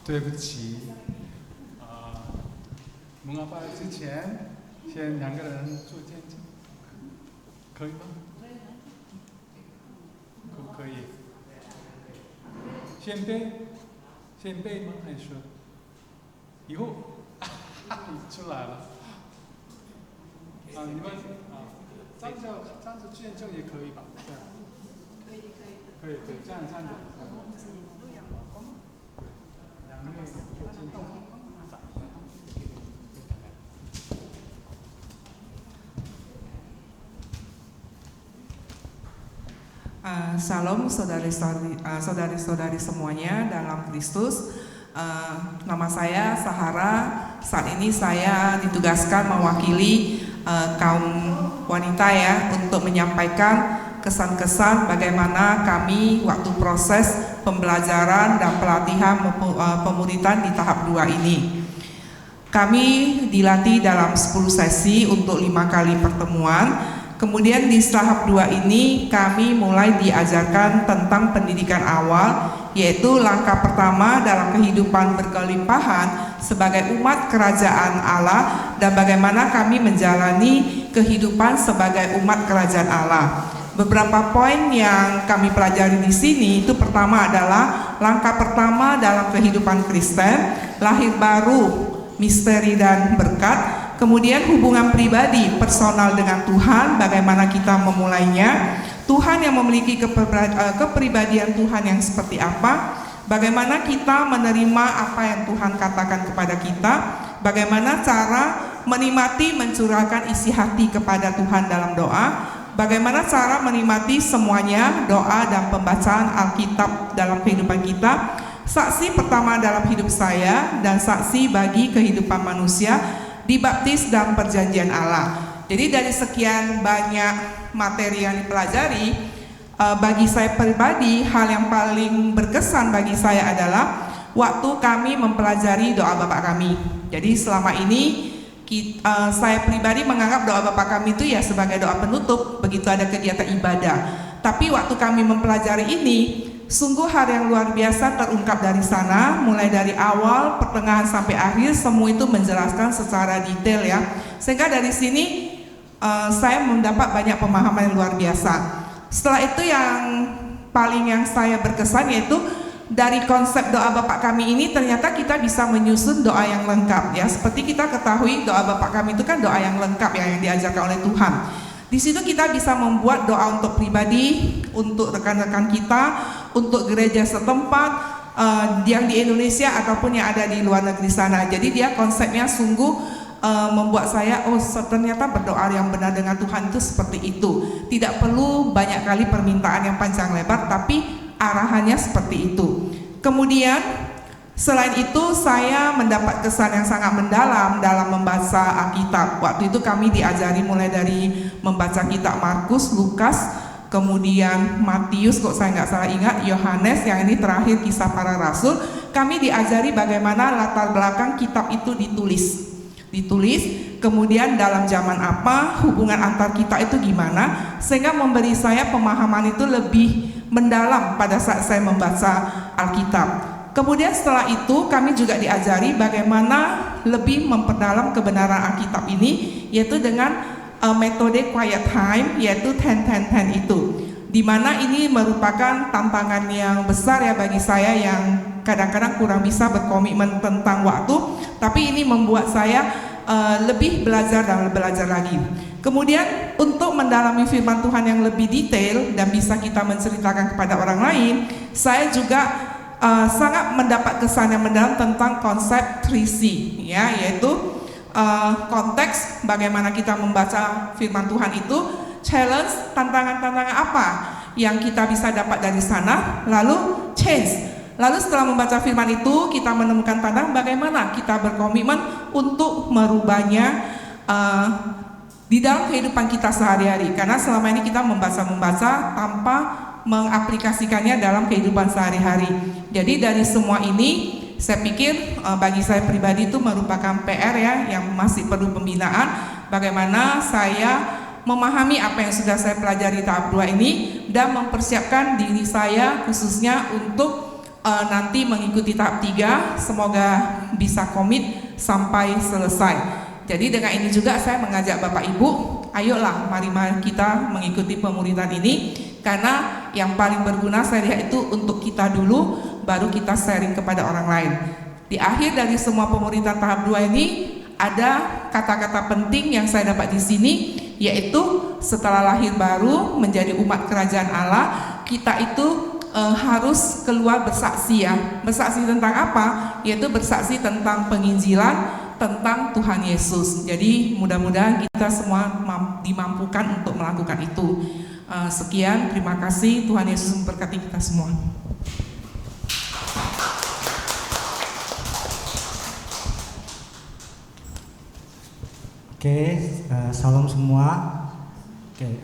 对不起，mengapa之前先两个人做见证，可以吗？可以。先背吗？还是以后出来了？你们站着见证也可以吧？可以，站着。两位做见证。Shalom saudari-saudari semuanya dalam Kristus. Nama saya Sahara. Saat ini saya ditugaskan mewakili kaum wanita ya untuk menyampaikan kesan-kesan bagaimana kami waktu proses pembelajaran dan pelatihan pemuritan di tahap 2 ini. Kami dilatih dalam 10 sesi untuk 5 kali pertemuan. Kemudian di tahap 2 ini kami mulai diajarkan tentang pendidikan awal, yaitu langkah pertama dalam kehidupan berkelimpahan sebagai umat kerajaan Allah dan bagaimana kami menjalani kehidupan sebagai umat kerajaan Allah. Beberapa poin yang kami pelajari di sini itu pertama adalah langkah pertama dalam kehidupan Kristen, lahir baru, misteri dan berkat. Kemudian hubungan pribadi personal dengan Tuhan, bagaimana kita memulainya, Tuhan yang memiliki kepribadian Tuhan yang seperti apa, bagaimana kita menerima apa yang Tuhan katakan kepada kita, bagaimana cara menikmati mencurahkan isi hati kepada Tuhan dalam doa, bagaimana cara menikmati semuanya doa dan pembacaan Alkitab dalam kehidupan kita, saksi pertama dalam hidup saya dan saksi bagi kehidupan manusia, dibaptis dan perjanjian Allah. Jadi dari sekian banyak materi yang dipelajari, bagi saya pribadi hal yang paling berkesan bagi saya adalah waktu kami mempelajari doa Bapa kami. Jadi selama ini saya pribadi menganggap doa Bapa kami itu ya sebagai doa penutup begitu ada kegiatan ibadah. Tapi waktu kami mempelajari ini, sungguh hal yang luar biasa terungkap dari sana, mulai dari awal, pertengahan sampai akhir, semua itu menjelaskan secara detail ya. Sehingga dari sini saya mendapat banyak pemahaman yang luar biasa. Setelah itu yang saya berkesan yaitu dari konsep doa Bapa kami ini ternyata kita bisa menyusun doa yang lengkap ya. Seperti kita ketahui doa Bapa kami itu kan doa yang lengkap ya, yang diajarkan oleh Tuhan. Di situ kita bisa membuat doa untuk pribadi, untuk rekan-rekan kita, untuk gereja setempat, yang di Indonesia ataupun yang ada di luar negeri sana. Jadi dia konsepnya sungguh membuat saya, ternyata berdoa yang benar dengan Tuhan itu seperti itu. Tidak perlu banyak kali permintaan yang panjang lebar, tapi arahannya seperti itu. Kemudian selain itu saya mendapat kesan yang sangat mendalam dalam membaca Alkitab. Waktu itu kami diajari mulai dari membaca kitab Markus, Lukas, kemudian Matius, kok saya nggak salah ingat, Yohanes, yang ini terakhir Kisah Para Rasul. Kami diajari bagaimana latar belakang kitab itu ditulis, kemudian dalam zaman apa, hubungan antar kita itu gimana, sehingga memberi saya pemahaman itu lebih mendalam pada saat saya membaca Alkitab. Kemudian setelah itu kami juga diajari bagaimana lebih memperdalam kebenaran Alkitab ini, yaitu dengan metode quiet time, yaitu 10-10-10 itu, dimana ini merupakan tantangan yang besar ya bagi saya yang kadang-kadang kurang bisa berkomitmen tentang waktu, tapi ini membuat saya lebih belajar dan belajar lagi. Kemudian untuk mendalami firman Tuhan yang lebih detail dan bisa kita menceritakan kepada orang lain, saya juga sangat mendapat kesan yang mendalam tentang konsep 3C ya, yaitu konteks bagaimana kita membaca firman Tuhan itu, challenge, tantangan-tantangan apa yang kita bisa dapat dari sana, lalu change. Lalu setelah membaca firman itu kita menemukan tantangan bagaimana kita berkomitmen untuk merubahnya di dalam kehidupan kita sehari-hari, karena selama ini kita membaca tanpa mengaplikasikannya dalam kehidupan sehari-hari. Jadi dari semua ini saya pikir bagi saya pribadi itu merupakan PR ya, yang masih perlu pembinaan, bagaimana saya memahami apa yang sudah saya pelajari tahap 2 ini dan mempersiapkan diri saya khususnya untuk nanti mengikuti tahap 3, semoga bisa komit sampai selesai. Jadi dengan ini juga saya mengajak Bapak Ibu, ayolah mari kita mengikuti pemuridan ini, karena yang paling berguna saya lihat itu untuk kita dulu, baru kita sharing kepada orang lain. Di akhir dari semua pemuridan tahap 2 ini ada kata-kata penting yang saya dapat di sini, yaitu setelah lahir baru menjadi umat kerajaan Allah, kita itu harus keluar bersaksi ya. Bersaksi tentang apa? Yaitu bersaksi tentang penginjilan, tentang Tuhan Yesus. Jadi mudah-mudahan kita semua dimampukan untuk melakukan itu. Sekian, terima kasih. Tuhan Yesus memberkati kita semua. Oke, salam semua. Oke,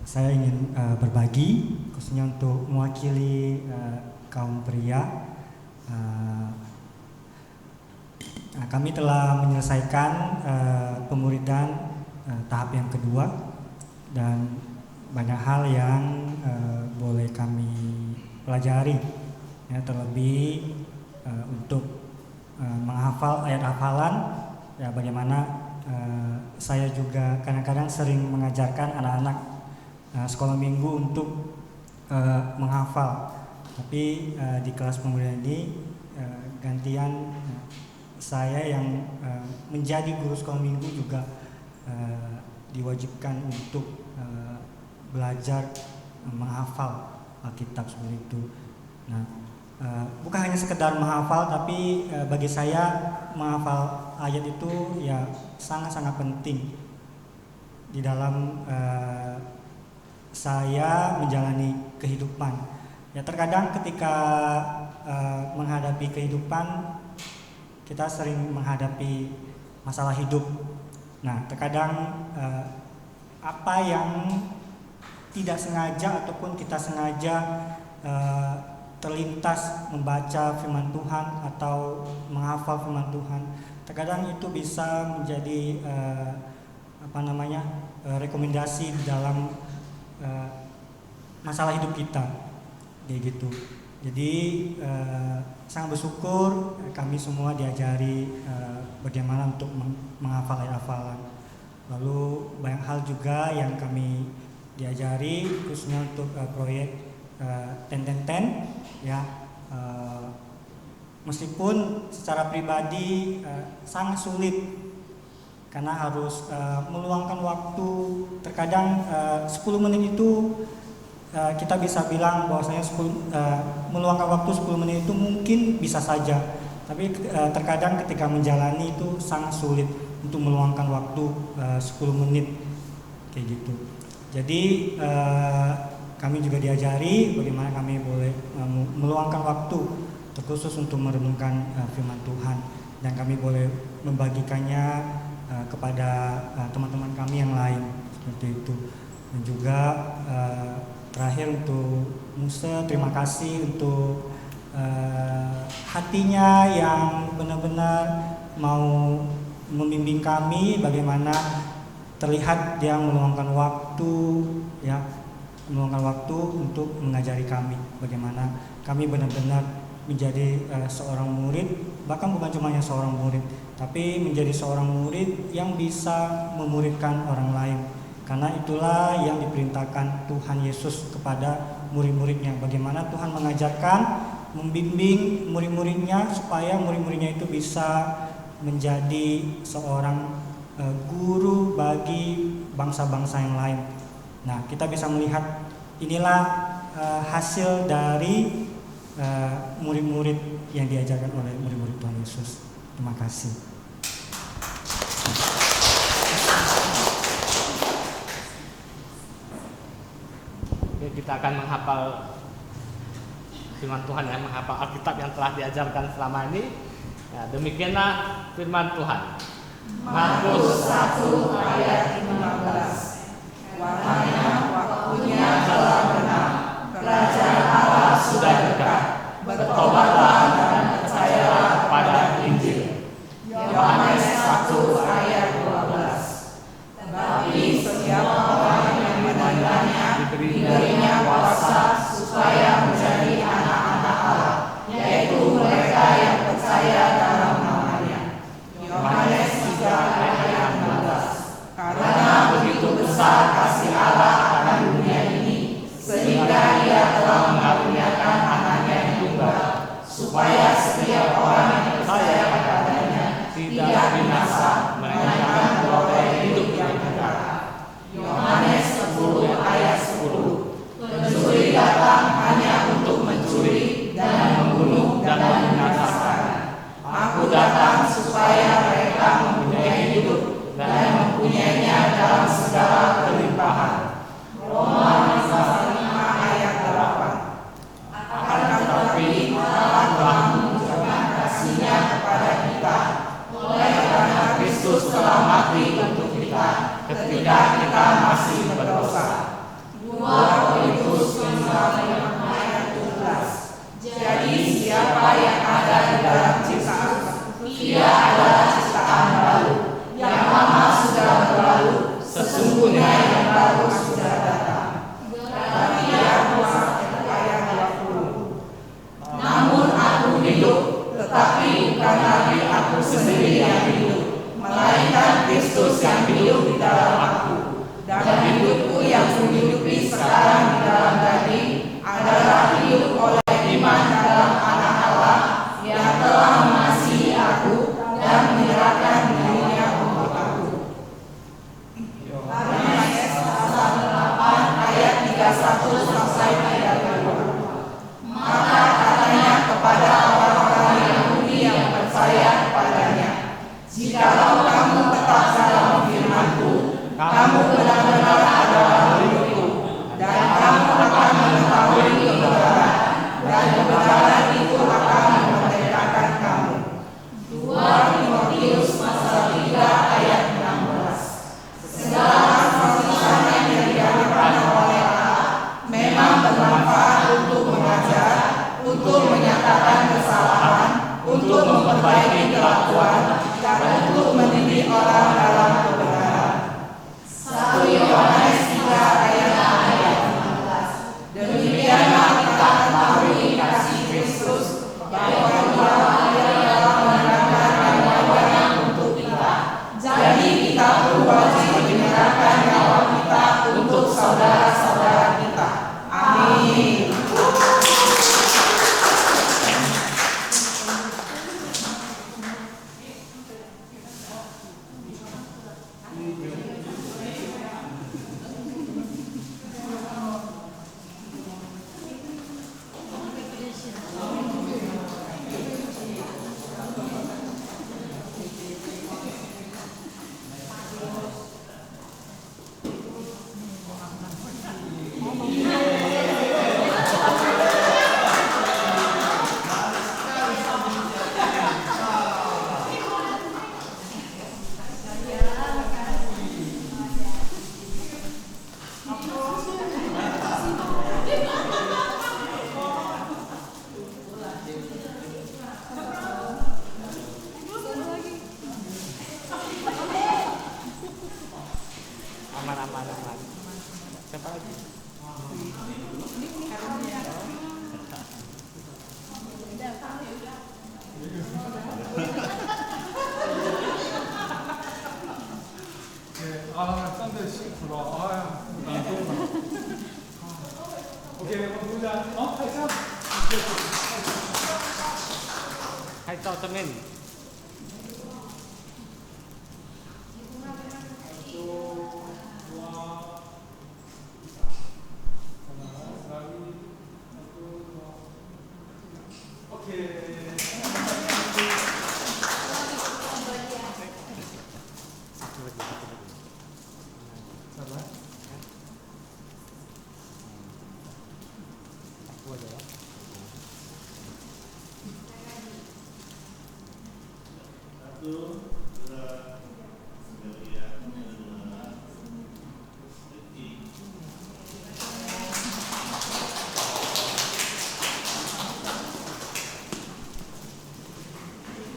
saya ingin berbagi khususnya untuk mewakili kaum pria. Kami telah menyelesaikan pemuridan tahap yang kedua, dan banyak hal yang boleh kami pelajari, ya, terlebih untuk menghafal ayat hafalan. Ya, bagaimana saya juga kadang-kadang sering mengajarkan anak-anak sekolah minggu untuk menghafal. Tapi di kelas pemuridan ini gantian saya yang menjadi guru sekolah minggu juga diwajibkan untuk belajar menghafal Alkitab seperti itu. Nah, bukan hanya sekedar menghafal, tapi bagi saya menghafal ayat itu ya sangat-sangat penting di dalam saya menjalani kehidupan. Ya, terkadang ketika menghadapi kehidupan, kita sering menghadapi masalah hidup. Nah, terkadang apa yang tidak sengaja ataupun kita sengaja terlintas membaca firman Tuhan atau menghafal firman Tuhan, terkadang itu bisa menjadi rekomendasi dalam masalah hidup kita, kayak gitu. Jadi sangat bersyukur kami semua diajari bagaimana untuk menghafal ayat hafalan. Lalu banyak hal juga yang kami diajari khususnya untuk proyek 10-10-10 ya. Meskipun secara pribadi sangat sulit karena harus meluangkan waktu. Terkadang 10 menit itu kita bisa bilang bahwasanya meluangkan waktu 10 menit itu mungkin bisa saja, tapi terkadang ketika menjalani itu sangat sulit untuk meluangkan waktu 10 menit kayak gitu. Jadi kami juga diajari bagaimana kami boleh meluangkan waktu terkhusus untuk merenungkan firman Tuhan, dan kami boleh membagikannya kepada teman-teman kami yang lain seperti itu. Dan juga terakhir untuk Musa, terima kasih untuk hatinya yang benar-benar mau membimbing kami, bagaimana terlihat dia meluangkan waktu, ya, meluangkan waktu untuk mengajari kami, bagaimana kami benar-benar menjadi seorang murid, bahkan bukan cuma hanya seorang murid, tapi menjadi seorang murid yang bisa memuridkan orang lain. Karena itulah yang diperintahkan Tuhan Yesus kepada murid-muridnya, bagaimana Tuhan mengajarkan, membimbing murid-muridnya supaya murid-muridnya itu bisa menjadi seorang guru bagi bangsa-bangsa yang lain. Nah, kita bisa melihat inilah hasil dari murid-murid yang diajarkan oleh murid-murid Tuhan Yesus. Terima kasih. Kita akan menghafal firman Tuhan, ya, menghafal Alkitab yang telah diajarkan selama ini. Ya, demikianlah firman Tuhan. Markus 1 ayat 15. Waktunya telah benar, kerajaan Allah sudah dekat. Bertobatlah dan percayalah pada Injil. Yohanes 1 ayat 12. Tetapi setiap orang yang menerimanya diberinya kuasa supaya menjadi anak-anak Kristus telah mati untuk kita ketika kita masih berdosa. 2 Korintus 5 ayat 17. Jadi siapa yang ada di dalam ciptaan, ia adalah ciptaan baru. Yang lama sudah berlalu, sesungguhnya yang baru sudah datang. Galatia 2 ayat 20. Namun aku hidup, tetapi bukan lagi aku sendiri yang hidup, melainkan Kristus yang hidup di dalam aku. Dan hidupku yang kuhidupi sekarang di dalam daging adalah hidup oleh iman dalam Anak Allah yang telah mengasihi aku dan menyerahkan dirinya untuk aku. Yohanes 8 ayat 31 sampai 32. Maka katanya kepada orang-orang Yahudi yang percaya kepadanya, jikalau kamu tetap dalam firman-Ku, kamu benar-benar adalah murid-Ku, dan kamu akan mengetahui kebenaran, dan kebenaran itu akan memerdekakan kamu. 2 Timotius pasal 3 ayat 16. Segala perkataan yang diajarkan oleh Allah memang bermanfaat untuk mengajar, untuk menyatakan kesalahan, untuk memperbaiki kelakuan, dan untuk mendidik orang dalam kebenaran. 1 Yohanes 3 ayat 16. Demikianlah kita mengetahui kasih Kristus, bahwa Dia telah menyerahkan nyawanya untuk kita. Jadi kita pun wajib menyerahkan nyawa kita untuk saudara-saudara kita. Amin. Aman. Siapa lagi? 네, 아, 딴데 싫구나. 아, 나 너무 오케이, 보자. 하이참. Hai Cao Semin. Aku aja ya. Satu.